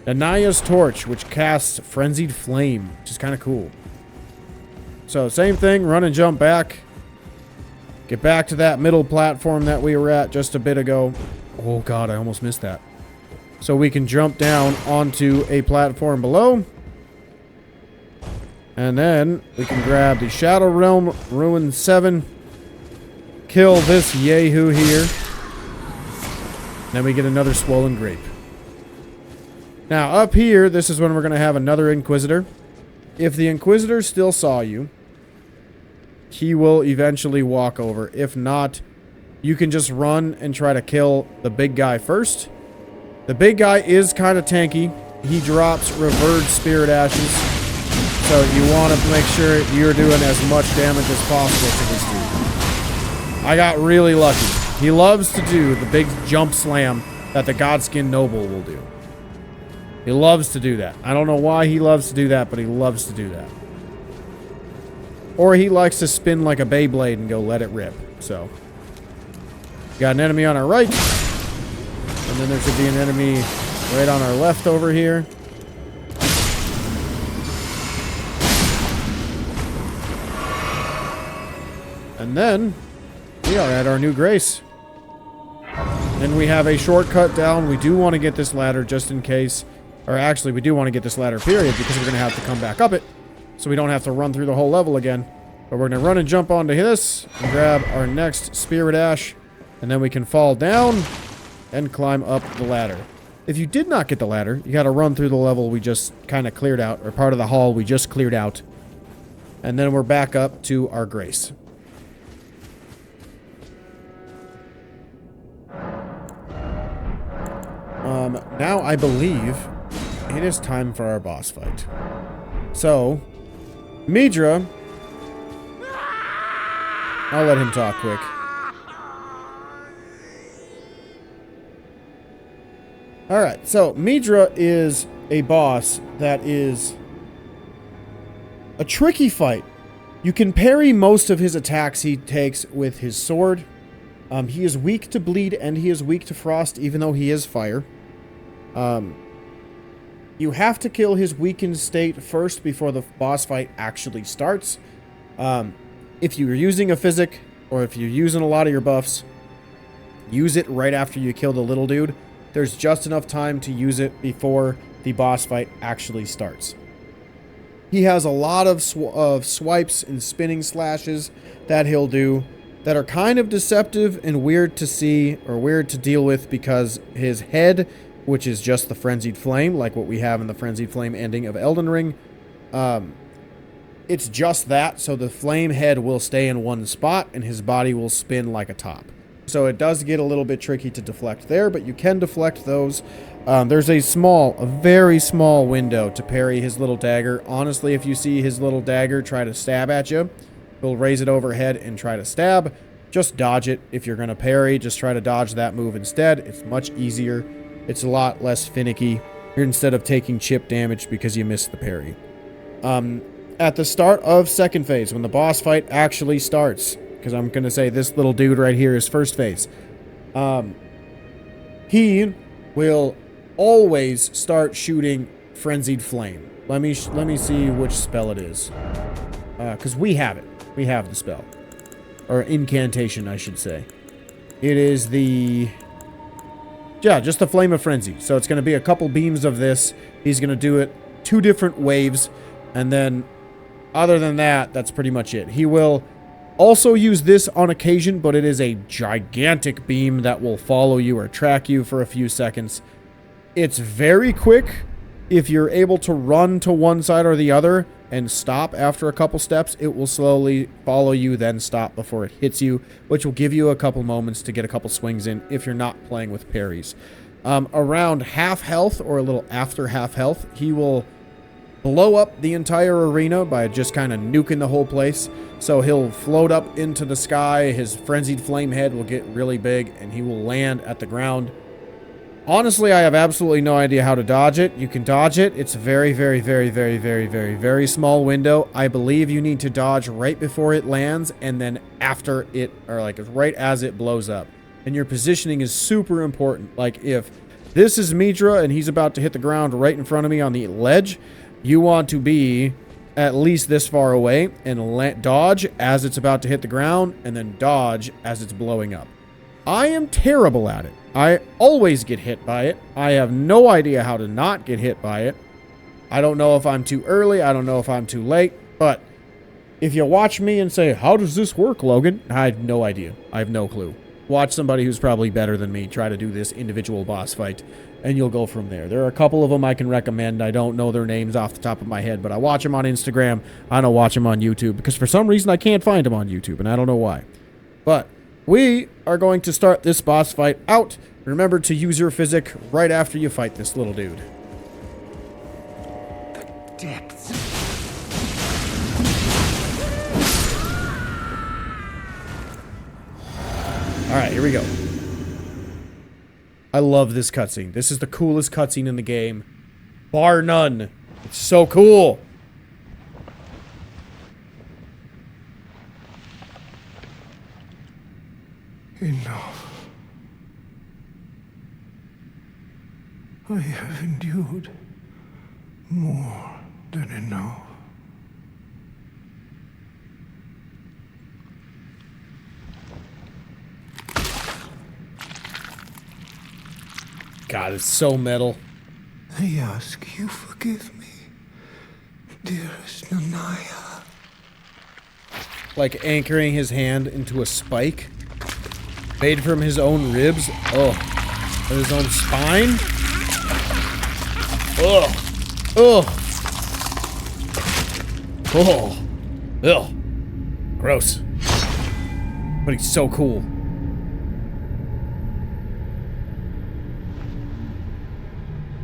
Nanaya's torch, which casts Frenzied Flame, which is kind of cool. So same thing, run and jump back. Get back to that middle platform that we were at just a bit ago. Oh god, I almost missed that. So we can jump down onto a platform below. And then we can grab the Shadow Realm Ruin 7. Kill this Yahoo here. Then we get another Swollen Grape. Now up here, this is when we're going to have another Inquisitor. If the Inquisitor still saw you, he will eventually walk over. If not, you can just run and try to kill the big guy first. The big guy is kind of tanky. He drops Revered Spirit Ashes. So you want to make sure you're doing as much damage as possible to this dude. I got really lucky. He loves to do the big jump slam that the Godskin Noble will do. He loves to do that. I don't know why he loves to do that, but he loves to do that. Or he likes to spin like a Beyblade and go let it rip. So, got an enemy on our right. And then there should be an enemy right on our left over here. And then, we are at our new grace. Then we have a shortcut down. We do want to get this ladder just in case. Or actually, we do want to get this ladder, period, because we're going to have to come back up it. So we don't have to run through the whole level again. But we're going to run and jump onto this and grab our next Spirit Ash. And then we can fall down and climb up the ladder. If you did not get the ladder, you got to run through the level we just kind of cleared out, or part of the hall we just cleared out. And then we're back up to our grace. Now I believe it is time for our boss fight. So, Midra, I'll let him talk quick. Alright, so Midra is a boss that is a tricky fight. You can parry most of his attacks he takes with his sword. He is weak to bleed and he is weak to frost, even though he is fire. You have to kill his weakened state first before the boss fight actually starts. If you're using a physic, or if you're using a lot of your buffs, use it right after you kill the little dude. There's just enough time to use it before the boss fight actually starts. He has a lot of swipes and spinning slashes that he'll do that are kind of deceptive and weird to see, or weird to deal with, because his head, which is just the Frenzied Flame, like what we have in the Frenzied Flame ending of Elden Ring, it's just that, so the flame head will stay in one spot, and his body will spin like a top. So it does get a little bit tricky to deflect there, but you can deflect those. There's a very small window to parry his little dagger. Honestly, if you see his little dagger try to stab at you, he'll raise it overhead and try to stab. Just dodge it. If you're going to parry, just try to dodge that move instead. It's much easier. It's a lot less finicky instead of taking chip damage because you missed the parry. At the start of second phase, when the boss fight actually starts, because I'm going to say this little dude right here is first phase, he will always start shooting Frenzied Flame. Let me see which spell it is. Because we have it. We have the spell. Or incantation, I should say. It is the... yeah, just the Flame of Frenzy. So it's going to be a couple beams of this. He's going to do it 2 different waves. And then, other than that, that's pretty much it. He will also use this on occasion, but it is a gigantic beam that will follow you or track you for a few seconds. It's very quick. If you're able to run to one side or the other and stop after a couple steps, it will slowly follow you, then stop before it hits you, which will give you a couple moments to get a couple swings in if you're not playing with parries. Around half health, or a little after half health, he will blow up the entire arena by just kind of nuking the whole place. So he'll float up into the sky, his Frenzied Flame head will get really big, and he will land at the ground. Honestly, I have absolutely no idea how to dodge it. You can dodge it. It's a very, very, very, very, very, very, very small window. I believe you need to dodge right before it lands and then after it, or like right as it blows up. And your positioning is super important. Like if this is Midra and he's about to hit the ground right in front of me on the ledge, you want to be at least this far away and dodge as it's about to hit the ground and then dodge as it's blowing up. I am terrible at it. I always get hit by it. I have no idea how to not get hit by it. I don't know if I'm too early. I don't know if I'm too late. But if you watch me and say, how does this work, Logan? I have no idea. I have no clue. Watch somebody who's probably better than me try to do this individual boss fight, and you'll go from there. There are a couple of them I can recommend. I don't know their names off the top of my head, but I watch them on Instagram. I don't watch them on YouTube, because for some reason I can't find them on YouTube, and I don't know why. But we are going to start this boss fight out. Remember to use your physic right after you fight this little dude. The depths. Alright, here we go. I love this cutscene. This is the coolest cutscene in the game. Bar none. It's so cool. Enough. I have endured more than enough. God, it's so metal. I ask you forgive me, dearest Nanaya. Like anchoring his hand into a spike. Made from his own ribs. Oh. And his own spine. Ugh. Ugh. Oh. Ugh. Gross. But he's so cool.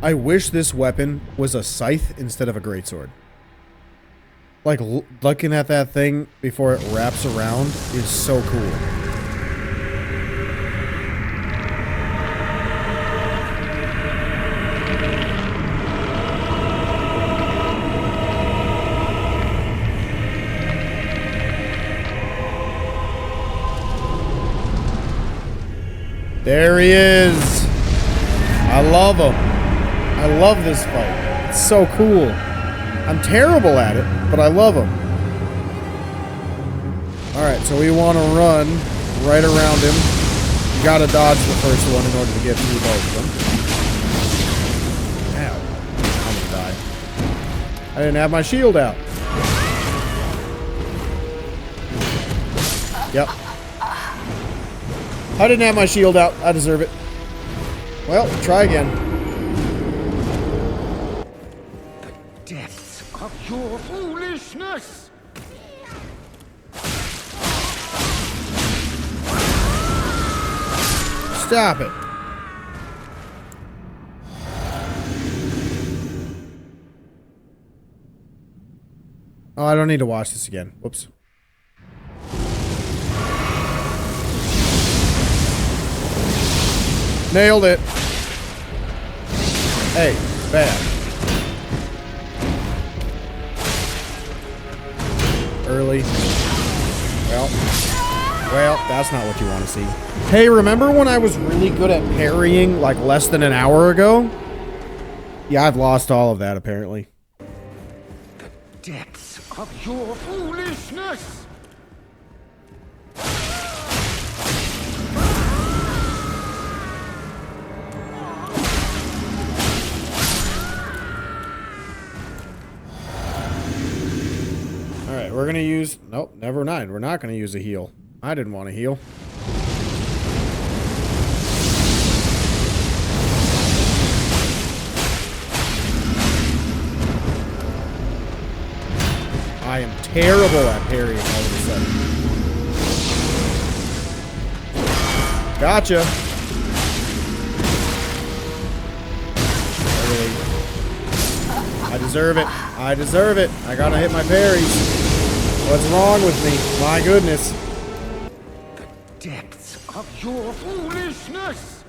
I wish this weapon was a scythe instead of a greatsword. Like, looking at that thing before it wraps around is so cool. There he is. I love him. I love this fight. It's so cool. I'm terrible at it, but I love him. Alright, so we want to run right around him. You gotta dodge the first one in order to get through both of them. Ow. I'm gonna die. I didn't have my shield out. Yep. I didn't have my shield out. I deserve it. Well, try again. Of your foolishness! Stop it. Oh, I don't need to watch this again. Whoops. Nailed it. Hey, bad. Early. Well, that's not what you want to see. Hey, remember when I was really good at parrying like less than an hour ago? Yeah, I've lost all of that apparently. The depths of your foolishness! Alright, we're gonna use... Nope, never mind. We're not gonna use a heal. I didn't want to heal. I am terrible at parrying all of a sudden. Gotcha. Really. I deserve it. I deserve it. I gotta hit my parries. What's wrong with me? My goodness. The depths of your foolishness!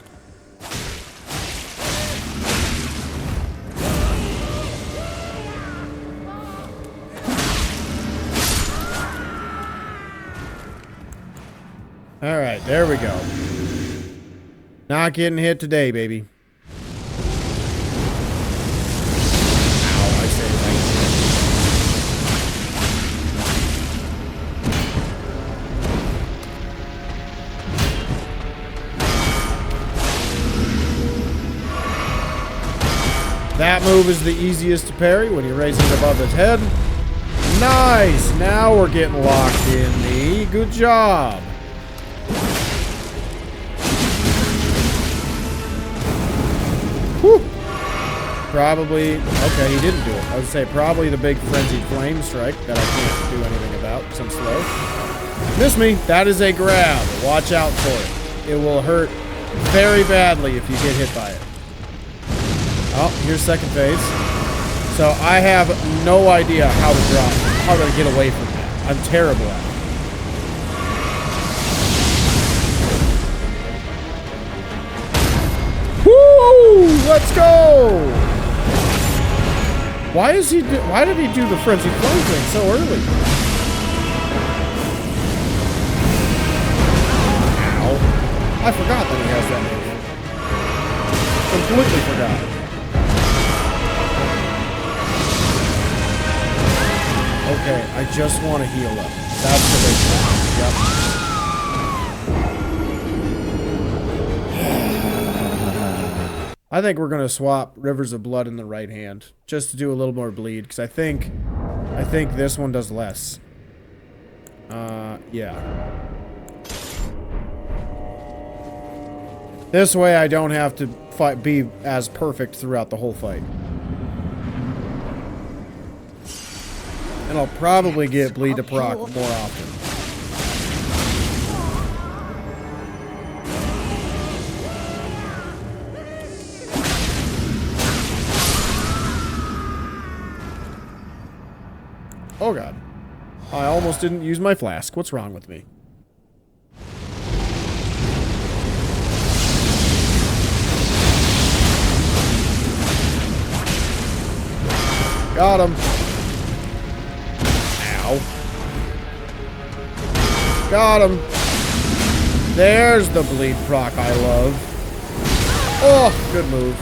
Alright, there we go. Not getting hit today, baby. Ow, I say That move is the easiest to parry when you raise it above his head. Nice! Now we're getting locked in, me. Good job. Whew. Probably... Okay, he didn't do it. I would say probably the big Frenzied Flame strike that I can't do anything about because I'm slow. Miss me. That is a grab. Watch out for it. It will hurt very badly if you get hit by it. Oh, here's second phase. So I have no idea how to drop, how to get away from that. I'm terrible at it. Woo! Let's go! Why did he do the Frenzied Flame thing so early? Ow. I forgot that he has that move. Completely forgot. Okay, I just want to heal up. That's the big thing. Yep. I think we're going to swap Rivers of Blood in the right hand. Just to do a little more bleed. Because I think this one does less. Yeah. This way I don't have to be as perfect throughout the whole fight. And I'll probably get bleed to proc more often. Oh god. I almost didn't use my flask. What's wrong with me? Got him. Got him. There's the bleed proc I love. Oh, good move.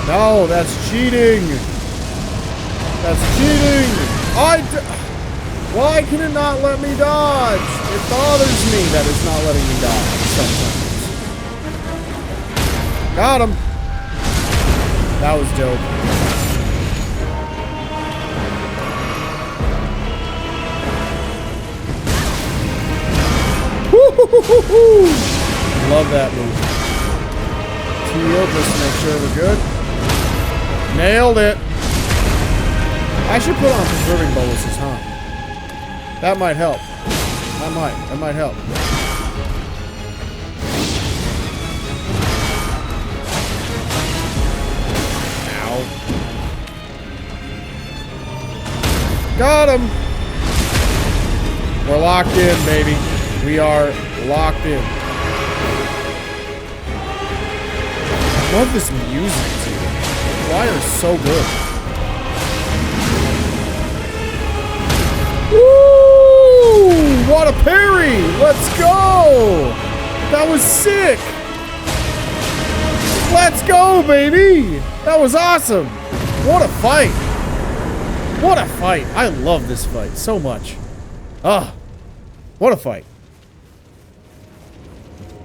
No, that's cheating. That's cheating. Why can it not let me dodge? It bothers me that it's not letting me dodge sometimes. Got him. That was dope. Love that move. Heal just to make sure we're good. Nailed it. I should put on preserving boluses, huh? That might help. That might help. Ow. Got him. We're locked in, baby. We are locked in. I love this music, too. The choir's so good. Woo! What a parry! Let's go! That was sick! Let's go, baby! That was awesome! What a fight! What a fight! I love this fight so much. Ah, what a fight.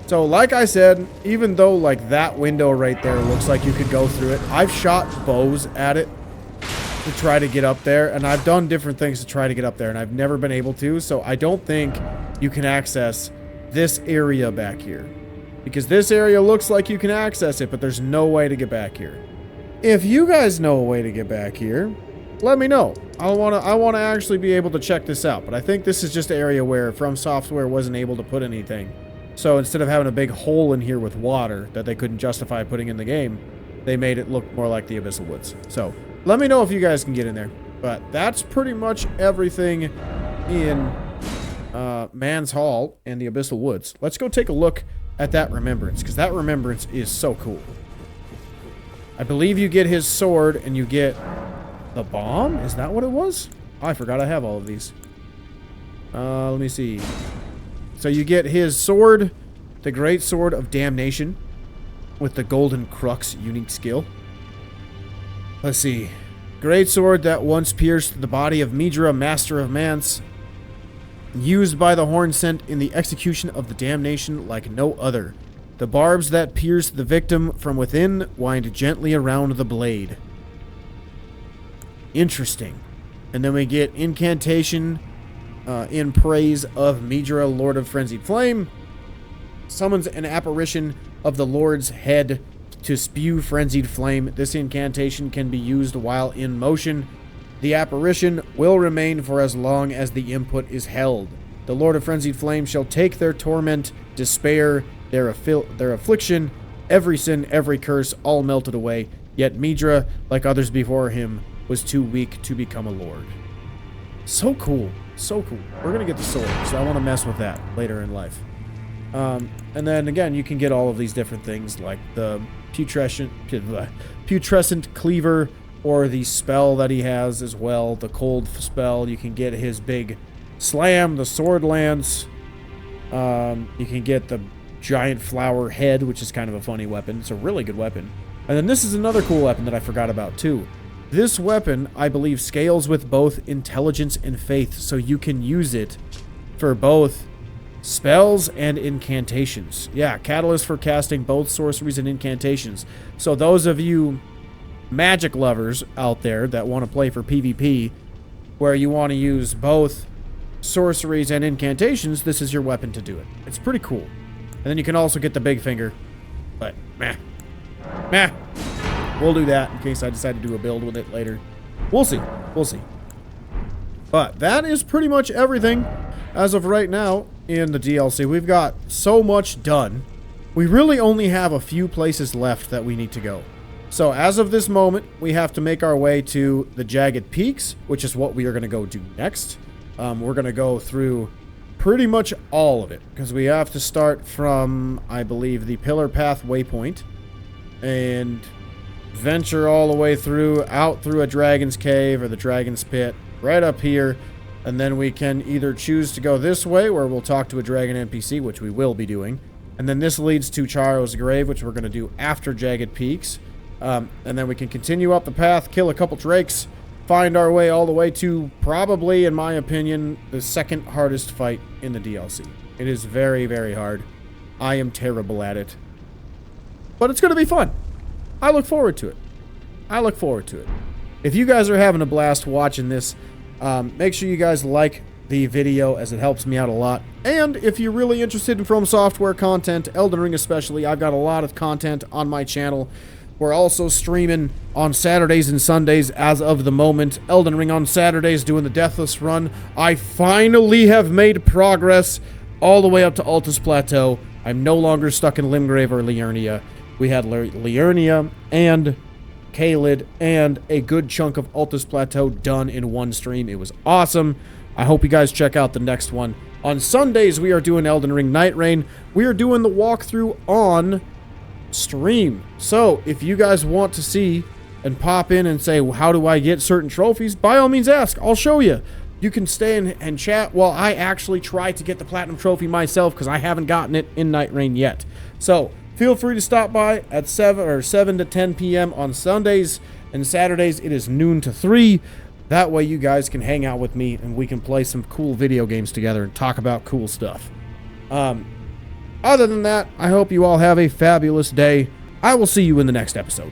So, like I said, even though, like, that window right there looks like you could go through it, I've shot bows at it to try to get up there, and I've done different things to try to get up there, and I've never been able to, so I don't think you can access this area back here. Because this area looks like you can access it, but there's no way to get back here. If you guys know a way to get back here, let me know. I want to actually be able to check this out, but I think this is just an area where From Software wasn't able to put anything. So instead of having a big hole in here with water that they couldn't justify putting in the game, they made it look more like the Abyssal Woods. So let me know if you guys can get in there. But that's pretty much everything in Man's Hall and the Abyssal Woods. Let's go take a look at that Remembrance, because that Remembrance is so cool. I believe you get his sword and you get the bomb? Is that what it was? Oh, I forgot I have all of these. Let me see. So you get his sword, the Great Sword of Damnation, with the Golden Crux unique skill. Let's see. Great sword that once pierced the body of Midra, Master of Manse, used by the Horn Sent in the execution of the Damnation like no other. The barbs that pierce the victim from within wind gently around the blade. Interesting. And then we get incantation in praise of Midra, Lord of Frenzied Flame. Summons an apparition of the Lord's head to spew frenzied flame. This incantation can be used while in motion. The apparition will remain for as long as the input is held. The Lord of Frenzied Flame shall take their torment, despair, their affliction, every sin, every curse, all melted away. Yet Midra, like others before him, was too weak to become a lord. So cool. So cool. We're going to get the sword, so I want to mess with that later in life. And then, again, you can get all of these different things, like the putrescent cleaver, or the spell that he has as well, the cold spell. You can get his big slam, the sword lance. You can get the giant flower head, which is kind of a funny weapon. It's a really good weapon. And then this is another cool weapon that I forgot about, too. This weapon, I believe, scales with both intelligence and faith, so you can use it for both spells and incantations. Yeah, catalyst for casting both sorceries and incantations. So those of you magic lovers out there that want to play for PvP, where you want to use both sorceries and incantations, this is your weapon to do it. It's pretty cool. And then you can also get the big finger, but meh. We'll do that in case I decide to do a build with it later. We'll see. We'll see. But that is pretty much everything as of right now in the DLC. We've got so much done. We really only have a few places left that we need to go. So as of this moment, we have to make our way to the Jagged Peaks, which is what we are going to go do next. We're going to go through pretty much all of it, because we have to start from, I believe, the Pillar Path waypoint, and venture all the way through, out through a Dragon's Cave or the Dragon's Pit, right up here, and then we can either choose to go this way, where we'll talk to a dragon NPC, which we will be doing, and then this leads to Charo's Grave, which we're going to do after Jagged Peaks, and then we can continue up the path, kill a couple drakes, find our way all the way to probably, in my opinion, the second hardest fight in the DLC. It is very, very hard. I am terrible at it. But it's going to be fun. I look forward to it. I look forward to it. If you guys are having a blast watching this, make sure you guys like the video, as it helps me out a lot. And if you're really interested in From Software content, Elden Ring especially, I've got a lot of content on my channel. We're also streaming on Saturdays and Sundays as of the moment. Elden Ring on Saturdays, doing the Deathless run. I finally have made progress all the way up to Altus Plateau. I'm no longer stuck in Limgrave or Liurnia. We had Liurnia and Caelid and a good chunk of Altus Plateau done in one stream. It was awesome. I hope you guys check out the next one. On Sundays, we are doing Elden Ring Night Rain. We are doing the walkthrough on stream. So if you guys want to see and pop in and say, well, how do I get certain trophies, by all means ask. I'll show you. You can stay and chat while I actually try to get the Platinum Trophy myself, because I haven't gotten it in Night Rain yet. So feel free to stop by at 7 to 10 p.m. on Sundays, and Saturdays it is noon to 3. That way you guys can hang out with me and we can play some cool video games together and talk about cool stuff. Other than that, I hope you all have a fabulous day. I will see you in the next episode.